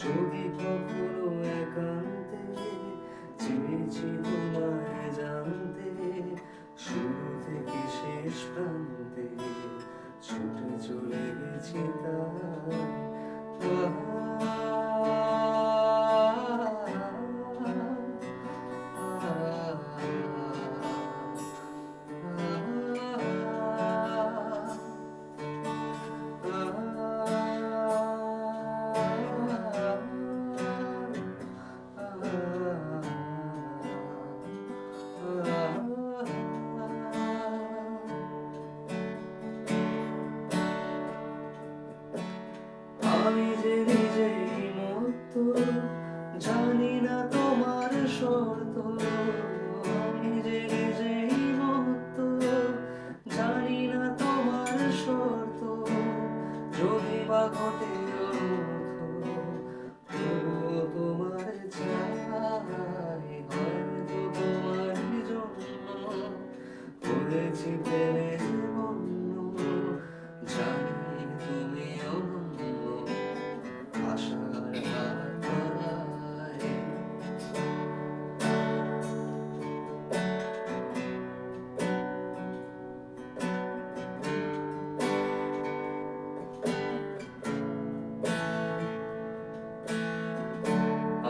যদি কখনো একান্তে চেয়েছি তোমায় জানতে, শুরু থেকে শেষ প্রান্তে ছুটে চলে গেছি আমি যে নিজেই মত্ত, জানি না তোমার শর্ত। আমি যে নিজেই মত্ত, জানি না তোমার শর্ত। যদি বা ঘটে তবুও তোমার চাই, হয়তো তোমার জন্য করেছি প্রেমে বন্য। জানি তুমি অনন্য, আশার হাত বাড়ায়।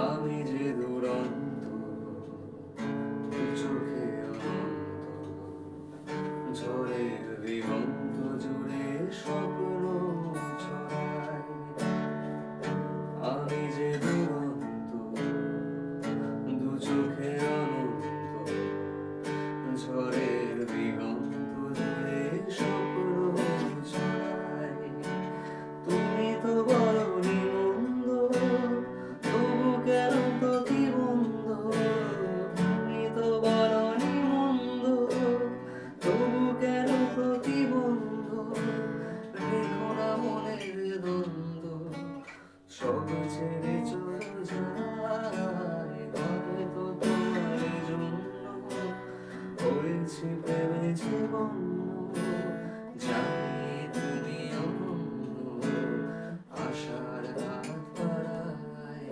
আমি যে দুরন্ত, চোখে অনন্ত, ঝড়ের দিগন্ত জুড়ে স্বপ্ন ছড়াই। আমি যে দুরন্ত, দু চোখে অনন্ত, ঝড়ের দিগন্ত জুড়ে স্বপ্ন ছড়াই। তুমি তো বলনি মন্দ, তবু কেন প্রতিবন্ধ। তুমি তো বলনি মন্দ, তবু কেন প্রতিবন্ধ। রেখো না মনের দ্বন্দ্ব, সব ছেড়ে চলে যায়। হয়তো তোমার জন্য হয়েছি প্রেমে বন্য। জানি তুমি অনন্য, আশার হাত বাড়ায়।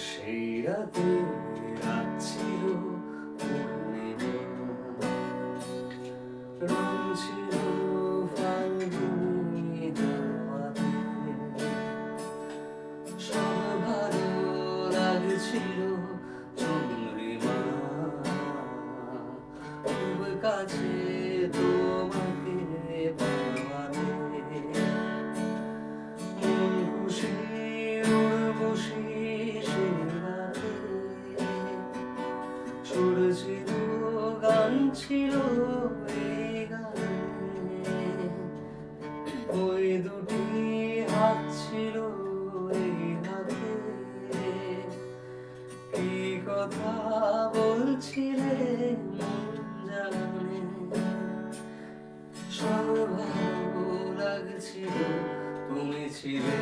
সেই রাতে রাত ছিল পূর্ণিমা, রং ছিল ফাল্গুনি হাওয়াতে। সব ভালো লাগছিল চন্দ্রিমা, খুব কাছে তোমাকে পাওয়াতে। মন খুশি উর্বশী সে রাতে, সুর ছিল গান ছিল এই গানে। ওই দুটি হাত ছিল এই হাতে, কি কথা বলছিলে মন জানে। সব ভালো লাগছিল, তুমি ছিলে